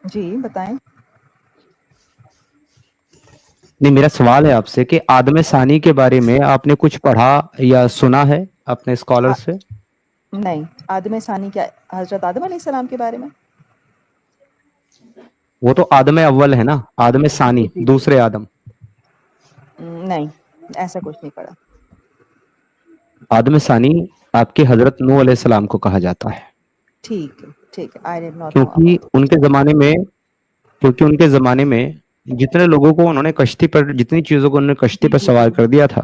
جی بتائیں. نہیں، میرا سوال ہے آپ سے کہ آدم ثانی کے بارے میں آپ نے کچھ پڑھا یا سنا ہے اپنے اسکالر سے؟ نہیں. آدم ثانی کیا؟ حضرت آدم علیہ السلام کے بارے میں؟ وہ تو آدم اول ہے نا، آدم ثانی جی جی جی. دوسرے آدم. نہیں، ایسا کچھ نہیں پڑا. آدم ثانی آپ کے حضرت نوح علیہ السلام کو کہا جاتا ہے. ٹھیک ہے ٹھیک ہے. آئی ڈڈ ناٹ نو کیونکہ اباؤٹ اٹ. ان کے زمانے میں جتنے لوگوں کو انہوں نے کشتی پر، جتنی چیزوں کو انہوں نے کشتی جی پر جی سوار جی کر دیا تھا،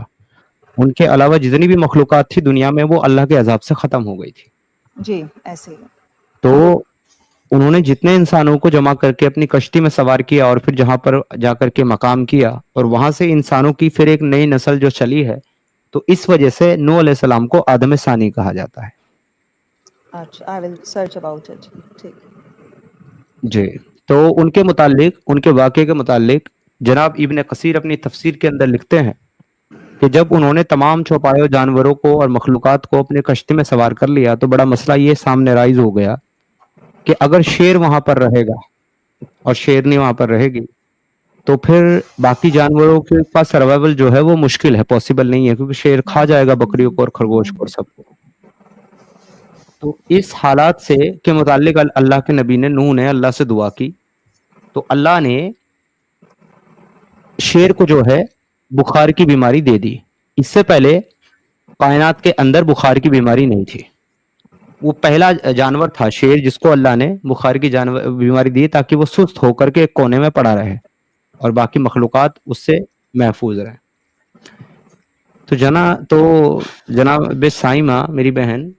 ان کے علاوہ جتنی بھی مخلوقات تھی دنیا میں وہ اللہ کے عذاب سے ختم ہو گئی تھی. جی ایسے ہی. تو انہوں نے جتنے انسانوں کو جمع کر کے اپنی کشتی میں سوار کیا اور پھر جہاں پر جا کر کے مقام کیا، اور وہاں سے انسانوں کی پھر ایک نئی نسل جو چلی ہے، تو اس وجہ سے نوح علیہ السلام کو آدم ثانی کہا جاتا ہے. اچھا. آئی ول سرچ اباؤٹ اٹ. ٹھیک. جی. تو ان کے متعلق، ان کے واقعے کے متعلق جناب ابن کثیر اپنی تفسیر کے اندر لکھتے ہیں کہ جب انہوں نے تمام چوپایوں جانوروں کو اور مخلوقات کو اپنے کشتی میں سوار کر لیا تو بڑا مسئلہ یہ سامنے رائز ہو گیا کہ اگر شیر وہاں پر رہے گا اور شیرنی وہاں پر رہے گی تو پھر باقی جانوروں کے پاس سروائیول جو ہے وہ مشکل ہے، پاسبل نہیں ہے، کیونکہ شیر کھا جائے گا بکریوں کو اور خرگوش کو اور سب کو. تو اس حالات سے کے متعلق اللہ کے نبی نے، نوح نے اللہ سے دعا کی تو اللہ نے شیر کو جو ہے بخار کی بیماری دے دی. اس سے پہلے کائنات کے اندر بخار کی بیماری نہیں تھی. وہ پہلا جانور تھا شیر جس کو اللہ نے بخار کی بیماری دی تاکہ وہ سست ہو کر کے ایک کونے میں پڑا رہے اور باقی مخلوقات اس سے محفوظ رہے. تو جناب سائمہ میری بہن،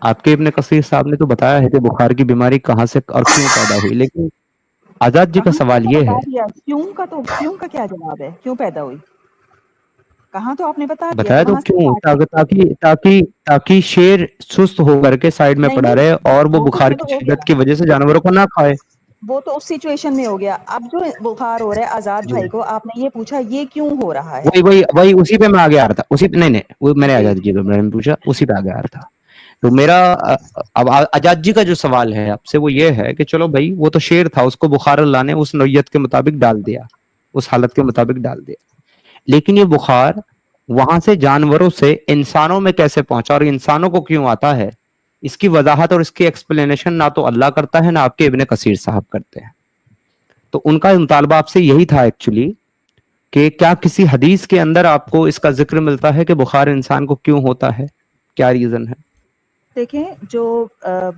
آپ کے ابن کثیر صاحب نے تو بتایا ہے کہ بخار کی بیماری کہاں سے اور کیوں پیدا ہوئی، لیکن آزاد جی کا کہاں سے سوال تو یہ بتا ہے دیا. کیوں کا کیا جواب ہے؟ کیوں پیدا ہوئی؟ کہاں تو آپ نے بتا دیا بتایا کہ تو وہاں سے کیوں، اسٹارٹ ہوئی. تاکہ شیر سست ہو کر کے سائڈ میں نہیں پڑا نہیں، رہے اور وہ تو بخار چلو کی ہو شدت گیا. کی وجہ سے جانوروں کو نہ کھائے. وہ تو اس سچویشن میں ہو گیا. اب جو بخار ہو رہا ہے آزاد جی بھائی کو، آپ نے یہ پوچھا یہ کیوں ہو رہا ہے. وہی اسی پہ میں آگے آ رہا تھا. نہیں وہ میں نے جی آزاد جی کو میں نے پوچھا، اسی پہ آگے آ رہا تھا. تو میرا اب آزاد جی کا جو سوال ہے آپ سے وہ یہ ہے کہ چلو بھائی وہ تو شیر تھا، اس کو بخار اللہ نے اس نوعیت کے مطابق ڈال دیا، اس حالت کے مطابق ڈال دیا، لیکن یہ بخار وہاں سے جانوروں سے انسانوں میں کیسے پہنچا اور انسانوں کو کیوں آتا ہے، اس کی وضاحت اور اس کی ایکسپلینیشن نہ تو اللہ کرتا ہے نہ آپ کے ابن کثیر صاحب کرتے ہیں. تو ان کا مطالبہ آپ سے یہی تھا ایکچولی کہ کیا کسی حدیث کے اندر آپ کو اس کا ذکر ملتا ہے کہ بخار انسان کو کیوں ہوتا ہے، کیا ریزن ہے؟ دیکھیں، جو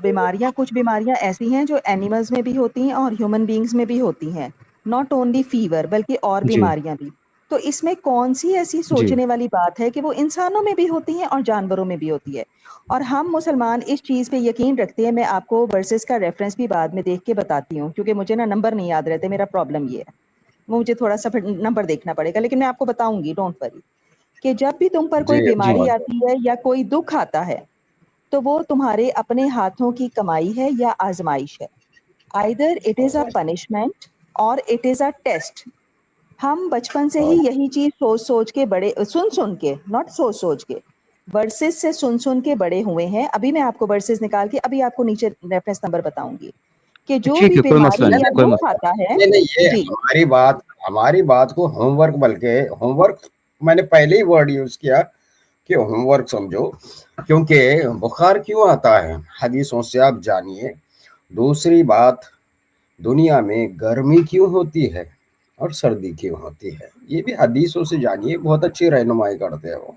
بیماریاں، کچھ بیماریاں ایسی ہیں جو اینیملز میں بھی ہوتی ہیں اور ہیومن بینگز میں بھی ہوتی ہیں. ناٹ اونلی فیور بلکہ اور جی بیماریاں بھی. تو اس میں کون سی ایسی جی سوچنے والی بات ہے کہ وہ انسانوں میں بھی ہوتی ہیں اور جانوروں میں بھی ہوتی ہے. اور ہم مسلمان اس چیز پہ یقین رکھتے ہیں. میں آپ کو ورسز کا ریفرنس بھی بعد میں دیکھ کے بتاتی ہوں، کیونکہ مجھے نا نمبر نہیں یاد رہتے. میرا پرابلم یہ ہے، مجھے تھوڑا سا نمبر دیکھنا پڑے گا، لیکن میں آپ کو بتاؤں گی، ڈونٹ وری. کہ جب بھی تم پر جی کوئی جی بیماری آتی ہے یا کوئی دکھ آتا ہے تو وہ تمہارے اپنے ہاتھوں کی کمائی ہے یا آزمائش ہے. either it is a punishment اور it is a test. ہم بچپن سے ہی یہی چیز سوچ کے بڑے، سن کے، ناٹ سوچ کے، ورسز سے سن کے بڑے ہوئے ہیں. ابھی میں آپ کو ورسز نکال کے ابھی آپ کو نیچے ریفرنس نمبر بتاؤں گی کہ جو ٹھیک بھی ہے، کوئی مسئلہ بیماری نہیں، یا کوئی دکھ مسئلہ آتا ہے. نہیں نہیں، یہ جی ہماری بات کو ہوم ورک، بلکہ ہوم ورک میں نے پہلے ہی ورڈ یوز کیا کہ ہوم ورک سمجھو. کیونکہ بخار کیوں آتا ہے حدیثوں سے آپ جانیے. دوسری بات، دنیا میں گرمی کیوں ہوتی ہے اور سردی کیوں ہوتی ہے، یہ بھی حدیثوں سے جانیے. بہت اچھی رہنمائی کرتے ہیں وہ.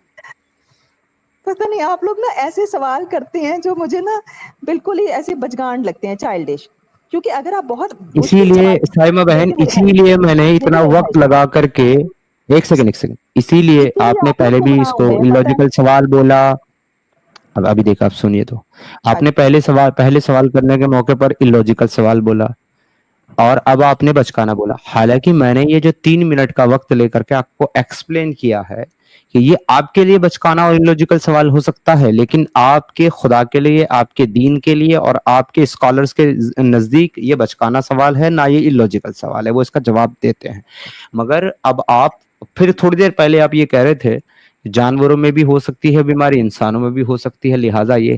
پتہ نہیں آپ لوگ نا ایسے سوال کرتے ہیں جو مجھے نا بالکل ہی ایسے بچگانڈ لگتے ہیں، چائلڈش. کیونکہ اگر آپ بہت اسی مشکل لیے سوال، سائمہ بہن، دیکھیں میرے اسی بھائی، لیے میں نے اتنا میرے بھائی وقت صاحب، لگا کر کے ایک سیکنڈ اسی لیے اسی لیے آپ نے آپ لوگ پہلے بھی اس گمراہ کو ہو گئے پتہ الوجیکل ہے. سوال بولا. ابھی دیکھا، آپ سنیے تو، آپ نے اچھا پہلے سوال کرنے کے موقع پر الوجیکل سوال بولا اور اب آپ نے بچکانا بولا. حالانکہ میں نے یہ جو 3 منٹ کا وقت لے کر کے آپ کو ایکسپلین کیا ہے کہ یہ آپ کے لیے بچکانا اور الوجیکل سوال ہو سکتا ہے، لیکن آپ کے خدا کے لیے، آپ کے دین کے لیے اور آپ کے اسکالرز کے نزدیک یہ بچکانا سوال ہے، نہ یہ الوجیکل سوال ہے. وہ اس کا جواب دیتے ہیں. مگر اب آپ پھر تھوڑی دیر پہلے آپ یہ کہہ رہے تھے جانوروں میں بھی ہو سکتی ہے بیماری، انسانوں میں بھی ہو سکتی ہے، لہٰذا یہ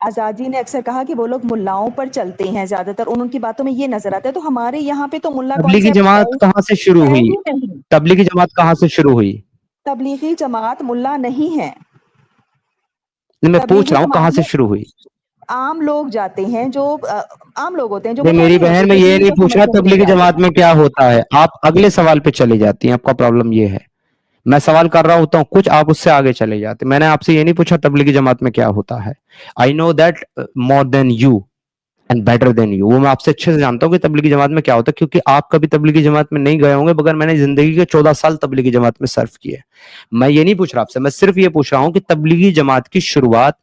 آزادی نے اکثر کہا کہ وہ لوگ ملاؤں پر چلتے ہیں زیادہ تر، ان کی باتوں میں یہ نظر آتا ہے، تو ہمارے یہاں پہ تو ملا تبلیغی کانسیپٹ جماعت کہاں سے شروع ہے ہوئی؟ ہی نہیں. تبلیغی جماعت کہاں سے شروع ہوئی؟ تبلیغی جماعت ملا نہیں ہے. میں پوچھ تبلیغی رہا ہوں کہاں جماعت سے میں شروع ہوئی؟ عام لوگ جاتے ہیں، جو عام لوگ ہوتے ہیں، جو نہیں ملا میری نہیں ہوتے، بہن، میں جو یہ دین نہیں کو پوچھ رہا سمجھنے کے لیے تبلیغی جاتے جماعت ہیں. میں کیا ہوتا ہے، آپ اگلے سوال پہ چلے جاتی ہیں، آپ کا پرابلم یہ ہے. میں سوال کر رہا ہوتا ہوں کچھ، آپ اس سے آگے چلے جاتے. میں نے آپ سے یہ نہیں پوچھا تبلیغی جماعت میں کیا ہوتا ہے. I know that more than you and better than you. وہ میں آپ سے اچھے سے جانتا ہوں کہ تبلیغی جماعت میں کیا ہوتا ہے، کیونکہ آپ کبھی تبلیغی جماعت میں نہیں گئے ہوں گے، مگر میں نے زندگی کے 14 سال تبلیغی جماعت میں صرف کیے. میں یہ نہیں پوچھ رہا آپ سے، میں صرف یہ پوچھ رہا ہوں کہ تبلیغی جماعت کی شروعات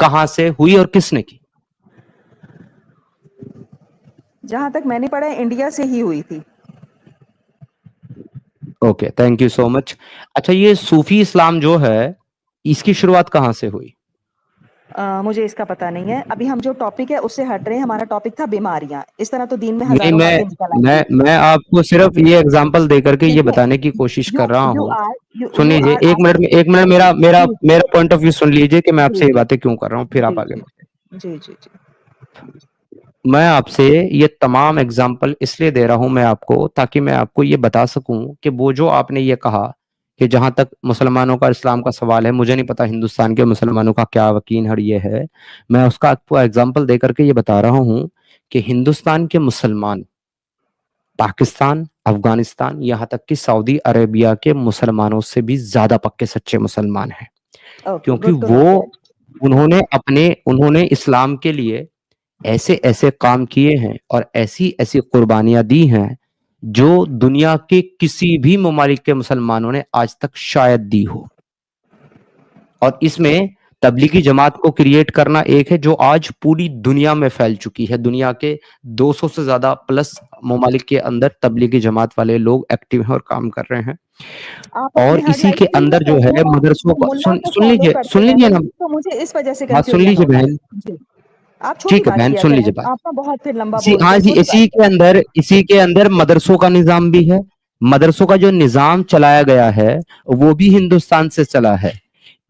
کہاں سے ہوئی اور کس نے کی؟ جہاں تک میں نے پڑھا انڈیا سے ہی ہوئی تھی. اوکے، تھینک یو سو مچ. اچھا، یہ صوفی اسلام جو ہے اس کی شروعات کہاں سے ہوئی؟ مجھے اس کا پتہ نہیں ہے. ابھی ہم جو ٹاپک ہے اس سے ہٹ رہے ہیں. ہمارا ٹاپک تھا بیماریاں. اس طرح تو دین میں نہیں، ہزاروں باتیں نکل آئیں گی. میں آپ کو صرف یہ اگزامپل دے کر کے یہ دیکھیں، بتانے کی کوشش کر رہا یو ہوں. آر سن یو لیجیے آر ایک منٹ میں، ایک منٹ، میرا میرا جی میرا پوائنٹ آف ویو سن لیجیے کہ میں آپ سے یہ جی باتیں کیوں کر رہا ہوں، پھر آپ جی آگے جی بڑھیں. جی جی جی. میں آپ سے یہ تمام اگزامپل اس لیے دے رہا ہوں میں آپ کو، تاکہ میں آپ کو یہ بتا سکوں کہ وہ جو آپ نے یہ کہا کہ جہاں تک مسلمانوں کا اسلام کا سوال ہے، مجھے نہیں پتا ہندوستان کے مسلمانوں کا کیا یقین ہے یہ ہے. میں اس کا آپ کو اگزامپل دے کر کے یہ بتا رہا ہوں کہ ہندوستان کے مسلمان پاکستان، افغانستان، یہاں تک کہ سعودی عربیہ کے مسلمانوں سے بھی زیادہ پکے سچے مسلمان ہیں. اوکے، گڈ کیونکہ ٹو نو وہ دیٹ. انہوں نے اسلام کے لیے ایسے ایسے کام کیے ہیں اور ایسی ایسی قربانیاں دی ہیں جو دنیا کے کسی بھی ممالک کے مسلمانوں نے آج تک شاید دی ہو. اور اس میں تبلیغی جماعت کو کریٹ کرنا ایک ہے جو آج پوری دنیا میں پھیل چکی ہے. دنیا کے 200 سے زیادہ پلس ممالک کے اندر تبلیغی جماعت والے لوگ ایکٹیو ہیں اور کام کر رہے ہیں. آپ اور اپنی ہر اسی لائف کے اسٹریم میں اندر جو کہتے ہے ہیں مدرسوں کہ کو ملا کو سن فالو لیجیے، کرتے سن ہیں لیجیے نا، لوگ، تو مجھے اس وجہ سے بات سن کنفیوژن لیجیے ہوتا بہن. ہے. جی، آپ چھوٹی ٹھیک ہے بات بہن، کیا سن کریں. لیجیے بات. آپ نا بہت پھر لمبا بولتے ہاں ہیں. جی، چھوٹی بات کیا. اسی کے اندر مدرسوں کا نظام بھی ہے. مدرسوں کا جو نظام چلایا گیا ہے وہ بھی ہندوستان سے چلا ہے،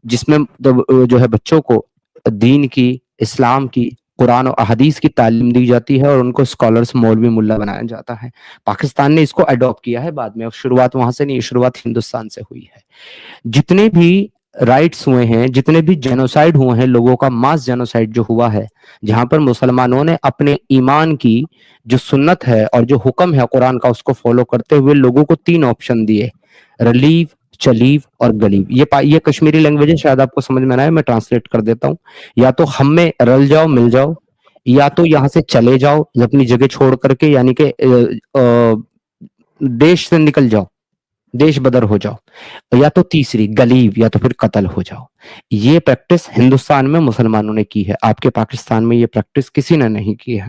جس میں جو ہے بچوں کو دین کی، اسلام کی، قرآن و احادیث کی تعلیم دی جاتی ہے اور ان کو اسکالرز، مولوی، ملا بنایا جاتا ہے. پاکستان نے اس کو اڈاپٹ کیا ہے بعد میں، اور شروعات وہاں سے نہیں، شروعات ہندوستان سے ہوئی ہے. جتنے بھی رائٹس ہوئے ہیں، جتنے بھی جینوسائیڈ ہوئے ہیں، لوگوں کا ماس جینوسائیڈ جو ہوا ہے، جہاں پر مسلمانوں نے اپنے ایمان کی جو سنت ہے اور جو حکم ہے قرآن کا اس کو فالو کرتے ہوئے لوگوں کو 3 آپشن دیے: ریلیو، چلیو اور گلیو. یہ کشمیری لینگویج ہے، شاید آپ کو سمجھ میں نہ آئے، میں ٹرانسلیٹ کر دیتا ہوں. یا تو ہم میں رل جاؤ، مل جاؤ، یا تو یہاں سے چلے جاؤ اپنی جگہ چھوڑ کر کے، یعنی کہ دیش سے نکل جاؤ، دیش بدر ہو جاؤ، یا تو تیسری گلیو، یا تو پھر قتل ہو جاؤ. یہ پریکٹس ہندوستان میں مسلمانوں نے کی ہے. آپ کے پاکستان میں یہ پریکٹس کسی نے نہیں کی ہے.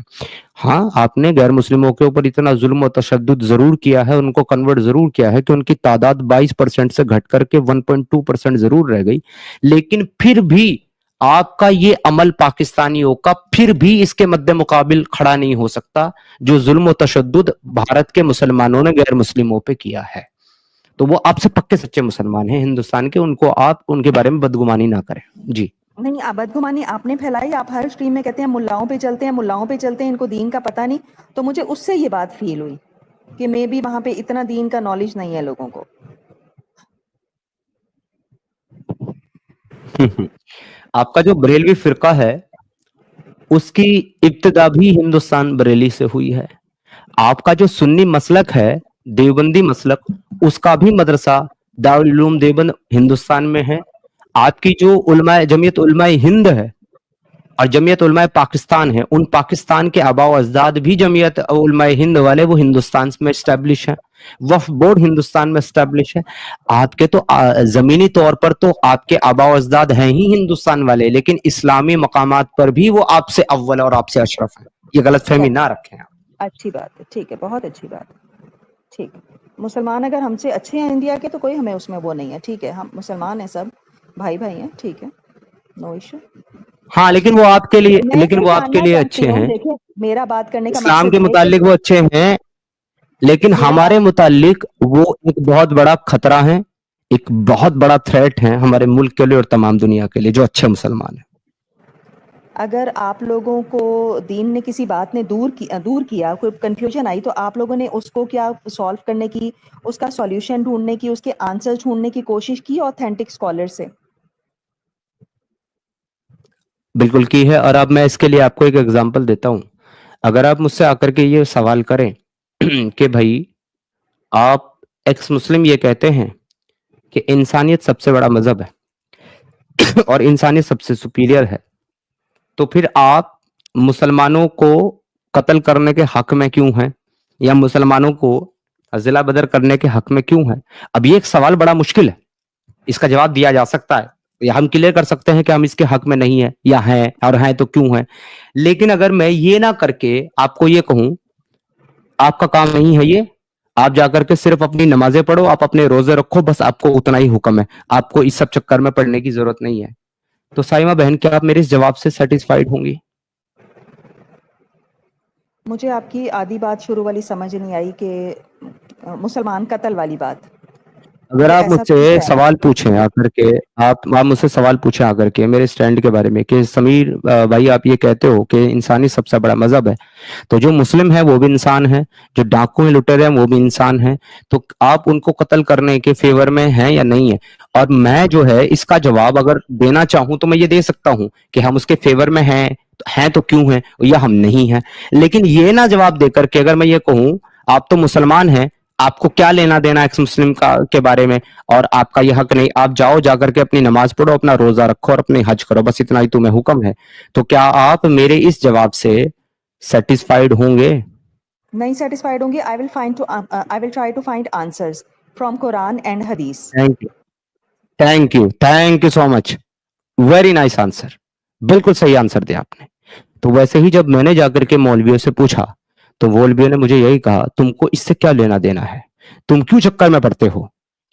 ہاں، آپ نے غیر مسلموں کے اوپر اتنا ظلم و تشدد ضرور کیا ہے، ان کو کنورٹ ضرور کیا ہے کہ ان کی تعداد 22% سے گھٹ کر کے 1.2% ضرور رہ گئی، لیکن پھر بھی آپ کا یہ عمل پاکستانیوں کا پھر بھی اس کے مد مقابل کھڑا نہیں ہو سکتا جو ظلم و تشدد بھارت کے مسلمانوں نے غیر مسلموں پہ کیا ہے. تو وہ آپ سے پکے سچے مسلمان ہیں ہندوستان کے، ان کو آپ ان کے بارے میں بدگمانی نہ کریں. جی نہیں، بدگمانی آپ نے پھیلائی. آپ ہر اسٹریم میں کہتے ہیں ملاؤں پہ چلتے ہیں، ملاؤں پہ چلتے ہیں، ان کو دین کا پتہ نہیں. تو مجھے اس سے یہ بات فیل ہوئی کہ میں بھی وہاں پہ اتنا دین کا نالج نہیں ہے لوگوں کو. آپ کا جو بریلوی فرقہ ہے اس کی ابتدا بھی ہندوستان بریلی سے ہوئی ہے. آپ کا جو سنی مسلک ہے، دیوبندی مسلک، اس کا بھی مدرسہ دارالعلوم دیوبند ہندوستان میں ہے. آپ کی جو جمعیت علماء ہند ہے اور جمعیت علماء پاکستان ہے، ان پاکستان کے آباء و اجداد بھی جمعیت علماء ہند والے وہ ہندوستان میں اسٹیبلش ہیں. وقف بورڈ ہندوستان میں اسٹیبلش ہے. آپ کے تو زمینی طور پر تو آپ کے آباء و اجداد ہیں ہی ہندوستان والے، لیکن اسلامی مقامات پر بھی وہ آپ سے اول اور آپ سے اشرف ہیں. یہ غلط فہمی نہ رکھیں آپ. اچھی بات ہے، ٹھیک ہے، بہت اچھی بات ہے. ٹھیک ہے، مسلمان اگر ہم سے اچھے ہیں انڈیا کے تو کوئی ہمیں اس میں وہ نہیں ہے. ٹھیک ہے، ہم مسلمان ہیں، سب بھائی بھائی ہیں. ٹھیک ہے، نو ایشو. ہاں، لیکن وہ آپ کے میں یہ جاننا لیے چاہتی اچھے ہوں، ہیں. دیکھیں میرا بات کرنے کا اسلام مقصد کے یہ ہے کہ متعلق وہ اچھے ہیں، لیکن میرا ہمارے متعلق وہ ایک بہت بڑا خطرہ ہے، ایک بہت بڑا تھریٹ ہے ہمارے ملک کے لیے اور تمام دنیا کے لیے جو اچھے مسلمان ہیں. اگر آپ لوگوں کو دین نے کسی بات نے دور کیا، کوئی کنفیوژن آئی، تو آپ لوگوں نے اس کو کیا سالو کرنے کی، اس کا سولوشن ڈھونڈنے کی، اس کے آنسر ڈھونڈنے کی کوشش کی اوتھینٹک اسکالر سے؟ بالکل کی ہے، اور اب میں اس کے لیے آپ کو ایک ایگزامپل دیتا ہوں. اگر آپ مجھ سے آ کر کے یہ سوال کریں کہ بھائی آپ ایکس مسلم یہ کہتے ہیں کہ انسانیت سب سے بڑا مذہب ہے اور انسانیت سب سے سپیریئر ہے، تو پھر آپ مسلمانوں کو قتل کرنے کے حق میں کیوں ہیں، یا مسلمانوں کو ضلع بدر کرنے کے حق میں کیوں ہیں؟ اب یہ ایک سوال بڑا مشکل ہے، اس کا جواب دیا جا سکتا ہے یا ہم کلیئر کر سکتے ہیں کہ ہم اس کے حق میں نہیں ہیں یا ہیں، اور ہیں تو کیوں ہیں. لیکن اگر میں یہ نہ کر کے آپ کو یہ کہوں آپ کا کام نہیں ہے یہ، آپ جا کر کے صرف اپنی نمازیں پڑھو، آپ اپنے روزے رکھو، بس آپ کو اتنا ہی حکم ہے، آپ کو اس سب چکر میں پڑھنے کی ضرورت نہیں ہے، تو سائمہ بہن کیا آپ میرے اس جواب سے سیٹسفائیڈ ہوں گی؟ مجھے آپ کی آدھی بات شروع والی سمجھ نہیں آئی، کہ مسلمان قتل والی بات، اگر کہ آپ مجھ ایسا سے کچھ ہے؟ سوال پوچھیں آ کر کے، آپ مجھ سے سوال پوچھیں آ کر کے میرے اسٹینڈ کے بارے میں کہ سمیر بھائی آپ یہ کہتے ہو کہ انسانی سب سے بڑا مذہب ہے، تو جو مسلم ہے وہ بھی انسان ہے، جو ڈاکو ہیں لٹیرے ہیں وہ بھی انسان ہیں، تو آپ ان کو قتل کرنے کے فیور میں ہیں یا نہیں ہیں؟ اور میں جو ہے اس کا جواب اگر دینا چاہوں تو میں یہ دے سکتا ہوں کہ ہم اس کے فیور میں ہیں تو کیوں ہیں، یا ہم نہیں ہیں. لیکن یہ نہ جواب دے کر کے اگر میں یہ کہوں آپ تو مسلمان ہیں، آپ کو کیا لینا دینا ایکس مسلم کے بارے میں، اور آپ کا یہ حق نہیں، آپ جاؤ جا کر کے اپنی نماز پڑھو، اپنا روزہ رکھو اور اپنے حج کرو، بس اتنا ہی تمہیں حکم ہے، تو کیا آپ میرے اس جواب سے سیٹسفائیڈ ہوں گے؟ نہیں سیٹسفائیڈ ہوں گی. I will try to find answers from Quran and Hadith. Thank you, thank you so much, very nice answer, بالکل صحیح آنسر دیا آپ نے. تو ویسے ہی جب میں نے جا کر کے مولویوں سے پوچھا تو مولویوں نے مجھے یہی کہا تم کو اس سے کیا لینا دینا ہے، تم کیوں چکر میں پڑتے ہو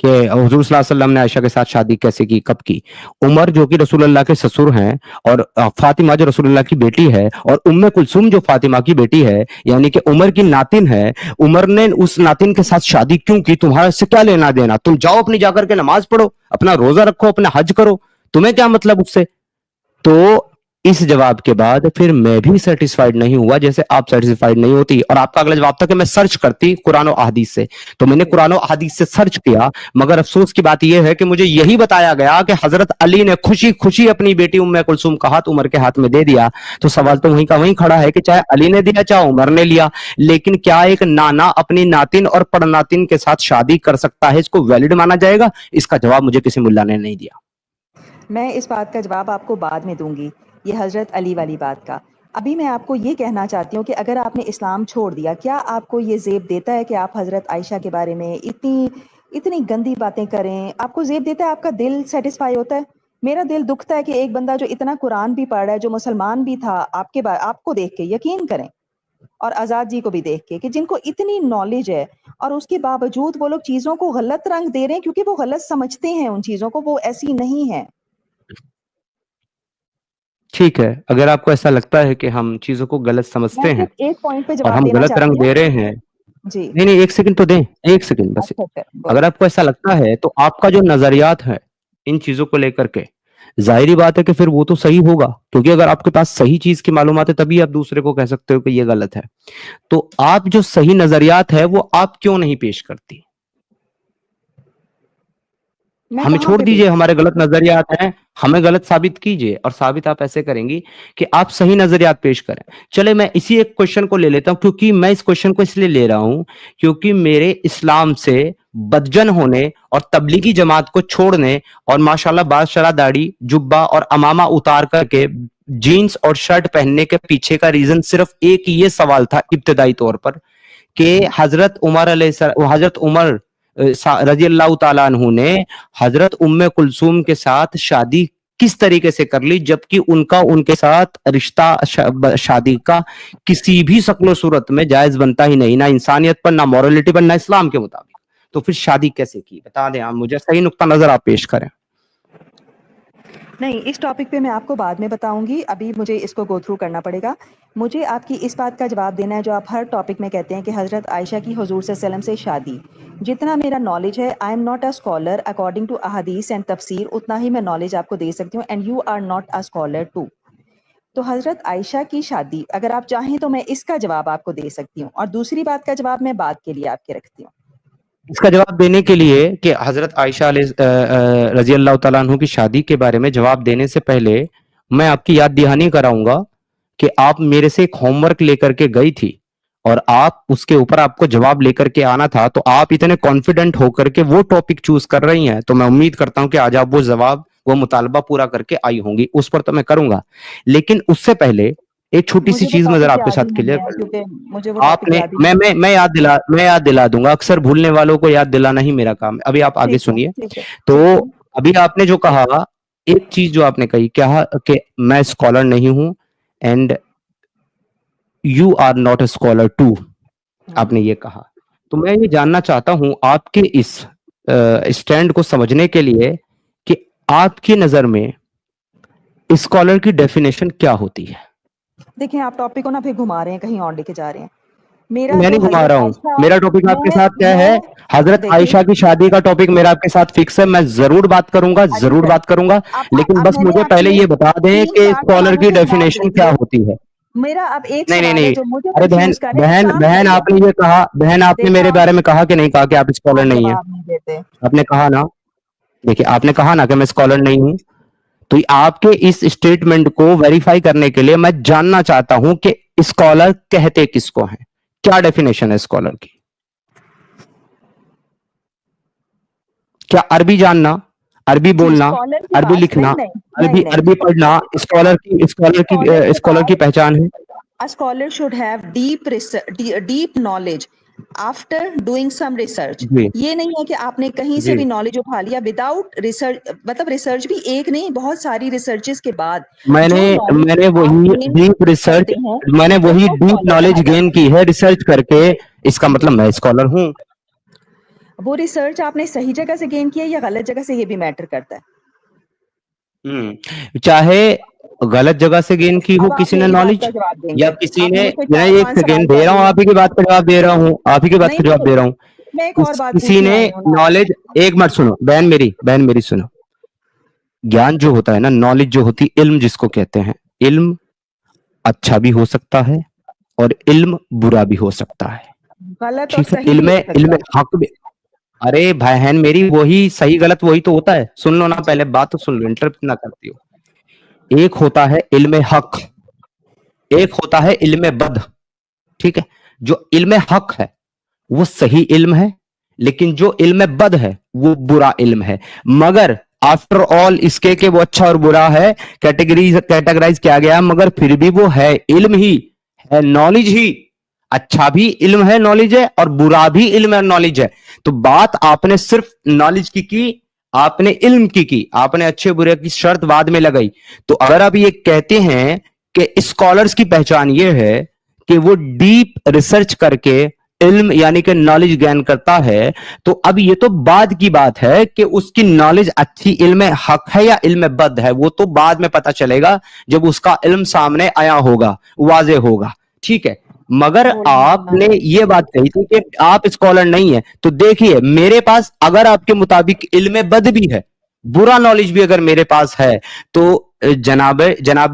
کہ حضور صلی اللہ علیہ وسلم نے عائشہ کے ساتھ شادی کیسے کی، کب کی، عمر جو کہ رسول اللہ کے سسر ہیں، اور فاطمہ جو رسول اللہ کی بیٹی ہے، اور ام کلثوم جو فاطمہ کی بیٹی ہے، یعنی کہ عمر کی ناتن ہے، عمر نے اس ناتن کے ساتھ شادی کیوں کی، تمہارا اس سے کیا لینا دینا، تم جاؤ اپنی جا کر کے نماز پڑھو، اپنا روزہ رکھو، اپنا حج کرو، تمہیں کیا مطلب اس سے؟ تو اس جواب کے بعد پھر میں بھی سیٹسفائیڈ نہیں ہوا جیسے آپ سیٹسفائیڈ نہیں ہوتی، اور آپ کا اگلا جواب تھا کہ میں سرچ کرتی قرآن و احادیث سے، تو میں نے قرآن و احادیث سے سرچ کیا، مگر افسوس کی بات یہ ہے کہ مجھے یہی بتایا گیا کہ حضرت علی نے خوشی خوشی اپنی بیٹی ام کلثوم کا ہاتھ عمر کے ہاتھ میں دے دیا. تو سوال تو وہیں کا وہیں کھڑا ہے کہ چاہے علی نے دیا چاہے عمر نے لیا، لیکن کیا ایک نانا اپنی ناتن اور پڑناتن کے ساتھ شادی کر سکتا ہے؟ اس کو ویلڈ مانا جائے گا؟ اس کا جواب مجھے کسی ملا نے نہیں دیا. میں اس بات کا جواب آپ کو بعد میں دوں گی، یہ حضرت علی والی بات کا. ابھی میں آپ کو یہ کہنا چاہتی ہوں کہ اگر آپ نے اسلام چھوڑ دیا، کیا آپ کو یہ زیب دیتا ہے کہ آپ حضرت عائشہ کے بارے میں اتنی گندی باتیں کریں؟ آپ کو زیب دیتا ہے؟ آپ کا دل سیٹسفائی ہوتا ہے؟ میرا دل دکھتا ہے کہ ایک بندہ جو اتنا قرآن بھی پڑھ رہا ہے، جو مسلمان بھی تھا، آپ کو دیکھ کے یقین کریں، اور آزاد جی کو بھی دیکھ کے، کہ جن کو اتنی نالج ہے اور اس کے باوجود وہ لوگ چیزوں کو غلط رنگ دے رہے ہیں، کیونکہ وہ غلط سمجھتے ہیں ان چیزوں کو، وہ ایسی نہیں ہے. ٹھیک ہے، اگر آپ کو ایسا لگتا ہے کہ ہم چیزوں کو غلط میں سمجھتے ہیں صرف ایک پوائنٹ پہ اور جواب ہم دینا غلط رنگ چاہتی ہوں. دے رہے ہیں، جی نہیں نہیں ایک سیکنڈ تو دیں، ایک سیکنڈ بس. اچھا اچھا اگر بولیں. آپ کو ایسا لگتا ہے تو آپ کا جو نظریات ہے ان چیزوں کو لے کر کے، ظاہری بات ہے کہ پھر وہ تو صحیح ہوگا، کیونکہ اگر آپ کے پاس صحیح چیز کی معلومات ہے تبھی آپ دوسرے کو کہہ سکتے ہو کہ یہ غلط ہے. تو آپ جو صحیح نظریات ہے وہ آپ کیوں نہیں پیش کرتی؟ میں ہمیں کہاں چھوڑ پہ دیجئے، ہمارے غلط نظریات ہیں، ہمیں غلط ثابت کیجئے، اور ثابت آپ ایسے کریں گی کہ آپ صحیح نظریات پیش کریں. چلے میں اسی ایک کوشچن کو لے لیتا ہوں، کیونکہ میں اس کوشچن کو اس لیے لے رہا ہوں کیونکہ میرے اسلام سے بدجن ہونے اور تبلیغی جماعت کو چھوڑنے اور ماشاءاللہ باز شرح داڑھی جبہ اور امامہ اتار کر کے جینز اور شرٹ پہننے کے پیچھے کا ریزن صرف ایک یہ سوال تھا ابتدائی طور پر، کہ حضرت عمر رضی اللہ تعالیٰ عنہ نے حضرت ام کلثوم کے ساتھ شادی کس طریقے سے کر لی، جبکہ ان کے ساتھ رشتہ شادی کا کسی بھی شکل و صورت میں جائز بنتا ہی نہیں، نہ انسانیت پر، نہ مورالٹی پر، نہ اسلام کے مطابق. تو پھر شادی کیسے کی؟ بتا دیں آپ مجھے، صحیح نقطہ نظر آپ پیش کریں. نہیں، اس ٹاپک پہ میں آپ کو بعد میں بتاؤں گی، ابھی مجھے اس کو گو تھرو کرنا پڑے گا. مجھے آپ کی اس بات کا جواب دینا ہے جو آپ ہر ٹاپک میں کہتے ہیں کہ حضرت عائشہ کی حضور صلی اللہ علیہ وسلم سے شادی. جتنا میرا نالج ہے، I am not a scholar according to احادیث اینڈ تفسیر، اتنا ہی میں نالج آپ کو دے سکتی ہوں، and you are not a scholar too. تو حضرت عائشہ کی شادی اگر آپ چاہیں تو میں اس کا جواب آپ کو دے سکتی ہوں, اور دوسری بات کا جواب میں بعد کے لیے آپ کے رکھتی ہوں. اس کا جواب دینے کے لیے کہ حضرت عائشہ رضی اللہ تعالیٰ عنہ کی شادی کے بارے میں جواب دینے سے پہلے میں آپ کی یاد دہانی کراؤں گا کہ آپ میرے سے ایک ہوم ورک لے کر کے گئی تھی اور آپ اس کے اوپر آپ کو جواب لے کر کے آنا تھا, تو آپ اتنے کانفیڈنٹ ہو کر کے وہ ٹاپک چوز کر رہی ہیں, تو میں امید کرتا ہوں کہ آج آپ وہ جواب وہ مطالبہ پورا کر کے آئی ہوں گی. اس پر تو میں کروں گا, لیکن اس سے پہلے ایک چھوٹی سی مجھے وہ چیز میں ذرا ٹاپک آپ کے یاد ہی ساتھ نہیں کلیئر ہے, کر لوں. کیونکہ مجھے وہ آپ ٹاپک نے یاد ہی نہیں ہے. میں یاد دلا دوں گا, اکثر بھولنے والوں کو یاد دلانا ہی میرا کام ہے. ابھی آپ آگے ٹھیک ہے, سنیے. ٹھیک ہے, تو ٹھیک ہے. ابھی آپ نے جو کہا, ایک چیز جو آپ نے کہی کیا کہ میں اسکالر نہیں ہوں and you are not a scholar too, آپ نے یہ کہا. تو میں یہ جاننا چاہتا ہوں آپ کے اس اسٹینڈ کو سمجھنے کے لیے کہ آپ کی نظر میں اسکالر کی ڈیفینیشن کیا ہوتی ہے. دیکھیں آپ ٹاپک کو نا پھر گھما رہے ہیں, کہیں اور لے کے جا رہے ہیں. میرا میں جو نہیں گھما حضرت رہا ہوں, عائشہ, میرا ٹاپک آپ کے ساتھ کیا ہے, حضرت دیکھیں عائشہ کی شادی کا ٹاپک میرا آپ کے ساتھ فکس ہے. میں ضرور بات کروں گا, ضرور اچھا, بات کروں گا, لیکن اب بس میں نے مجھے آپ پہلے کے یہ بتا دیں 3-4 کہ اسکالر سوالوں کی کے جواب دے ڈیفینیشن کیا دیے. ہوتی ہے. میرا اب ایک نہیں نہیں سوال ہے نہیں, جو مجھے ارے بہن کنفیوز کرے. بہن کام بہن کریے, آپ نے یہ کہا, بہن آپ نے میرے دیکھا بارے میں کہا کہ نہیں کہا کہ آپ اسکالر آپ نہیں ہیں. جواب نہیں دیتے. آپ نے کہا نا, دیکھیے آپ نے کہا نا کہ میں اسکالر نہیں ہوں, تو آپ کے اس اسٹیٹمنٹ کو ویریفائی کرنے کے لیے میں جاننا چاہتا ہوں کہ اسکالر کہتے کس کو ہیں, کیا ڈیفینیشن ہے اسکالر کی. کیا عربی جاننا, عربی جی, بولنا, اسکالر کے عربی پاس لکھنا, نہیں نہیں نہیں نہیں, عربی پڑھنا اسکالر کی پہچان ہے. A scholar should have deep knowledge after doing some research. جی یہ نہیں ہے کہ آپ نے کہیں سے جی, بھی نالج اٹھا لیا وداؤٹ ریسرچ, مطلب ریسرچ بھی ایک نہیں, بہت ساری ریسرچز کے بعد میں جو نے نالج آپ وہی گین ڈیپ ریسرچ, کرتے ہیں میں نے تو وہی وہ ڈیپ اسکالر کہا نالج گین جاتا کی ہے ریسرچ کر کے, اس کا ہے. مطلب جی, میں اسکالر ہوں. وہ ریسرچ آپ نے صحیح جگہ سے گین کیا یا غلط جگہ سے, یہ بھی میٹر کرتا ہے. چاہے غلط جگہ سے گین کی ہو اب آپ کسی نے میری بات نالج, کا جواب دیں یا گے. کسی آپ نے نے, مجھ سے میں ایک 4-5 سوال سیکنڈ دے کر رہا ہوں, لیے. آپ ہی کی بات کا جواب دے رہا ہوں, آپ ہی کی بات کا نہیں جواب دے رہا ہوں. میں ایک اور بات کسی پوچھنے نے آئی ہوں نا. نالج, ایک منٹ سنو بہن میری سنو. گیان جو ہوتا ہے نا, نالج جو ہوتی, علم جس کو کہتے ہیں, علم اچھا بھی ہو سکتا ہے اور علم برا بھی ہو سکتا ہے. غلط اور ٹھیک ہے, صحیح بھی علم ہو سکتا حق بھی. ارے بہن میری, وہی صحیح غلط وہی تو ہوتا ہے. سن لو نا, ہے. پہلے بات تو سن لو, انٹرپٹ نہ کرتی ہو. ایک ہوتا ہے علم حق, ایک ہوتا ہے علم بد. ٹھیک ہے, جو علم حق ہے وہ صحیح علم ہے, لیکن جو علم بد ہے وہ برا علم ہے. مگر آفٹر آل اس کے کہ وہ اچھا اور برا ہے کیٹیگرائز کیا گیا, مگر پھر بھی وہ ہے علم ہی ہے, نالج ہی. اچھا بھی علم ہے, نالج ہے, اور برا بھی علم ہے, نالج ہے. تو بات آپ نے صرف نالج کی, آپ نے علم کی, آپ نے اچھے برے کی شرط بعد میں لگائی. تو اگر آپ یہ کہتے ہیں کہ اسکالرز کی پہچان یہ ہے کہ وہ ڈیپ ریسرچ کر کے علم یعنی کہ نالج گین کرتا ہے, تو اب یہ تو بعد کی بات ہے کہ اس کی نالج اچھی علم حق ہے یا علم بد ہے, وہ تو بعد میں پتا چلے گا جب اس کا علم سامنے آیا ہوگا, واضح ہوگا. ٹھیک ہے, مگر آپ نے یہ بات کہی تھی کہ آپ اسکالر نہیں ہیں. تو دیکھیے میرے پاس اگر آپ کے مطابق علم بد بھی ہے, برا نالج بھی اگر میرے پاس ہے, تو جناب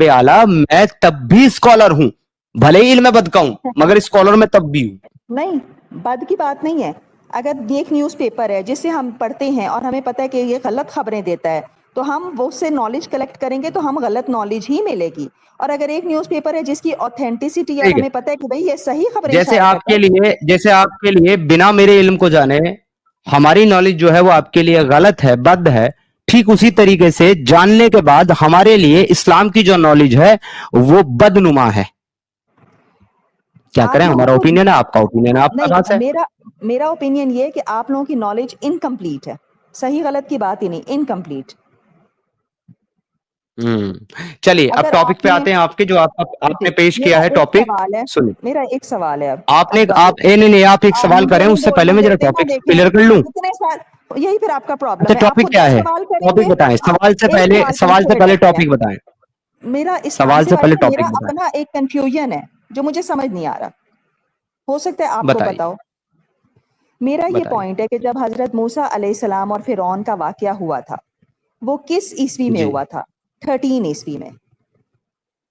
اعلیٰ میں تب بھی اسکالر ہوں, بھلے ہی علم بد کا ہوں, مگر اسکالر میں تب بھی ہوں. نہیں, بد کی بات نہیں ہے. اگر یہ ایک نیوز پیپر ہے جسے ہم پڑھتے ہیں اور ہمیں پتہ ہے کہ یہ غلط خبریں دیتا ہے, تو ہم وہ سے نالج کلیکٹ کریں گے تو ہم غلط نالج ہی ملے گی. اور اگر ایک نیوز پیپر ہے جس کی اوتھینٹسٹی اور ہمیں پتہ ہے کہ بھئی یہ صحیح خبریں جیسے شائع آپ کرتا کے لیے بنا میرے علم کو جانے ہماری نالج جو ہے وہ آپ کے لیے غلط ہے, بد ہے, ٹھیک اسی طریقے سے جاننے کے بعد ہمارے لیے اسلام کی جو نالج ہے وہ بدنما ہے. کیا آپ کریں, لوگوں ہمارا کو اوپینین ہے, آپ کا اوپینین ہے, آپ کا خاص ہے. میرا اوپینین یہ کہ آپ لوگوں کی نالج انکمپلیٹ ہے. صحیح غلط کی بات ہی نہیں, انکمپلیٹ. چلیے اب اگر ٹاپک آپ پہ نے آتے ہیں, آپ کے جو آپ جی, نے پیش میرا کیا ہے ایک ٹاپک. سوال ہے, سنیں, میرا ایک سوال ہے. نہیں آپ ایک سوال مجھے کریں, نہیں اس سے پہلے بولنا میں ذرا دیتے نا, ٹاپک دیکھیں کلیئر کر لوں. اتنے سال, یہی پھر آپ کا اچھا پرابلم ہے. آپ ٹاپک خود کیا دو ہے, سوال کریں ٹاپک گے, بتائیں, آپ ایک سوال پوچھ کے پہلے ہٹاتے ہیں. ٹاپک بتائیں. میرا اسلام سوال سے سے بھائی پہلے نا, میرا ٹاپک بتائیں. اپنا ایک کنفیوژن ہے جو مجھے سمجھ نہیں آ رہا, ہو سکتا ہے آپ کو بتائیے بتاؤ. میرا یہ بتائیے. پوائنٹ ہے کہ جب حضرت موسیٰ علیہ السلام اور فرعون کا واقعہ ہوا تھا, وہ کس عیسوی میں جی ہوا تھا؟ 13 عیسوی میں.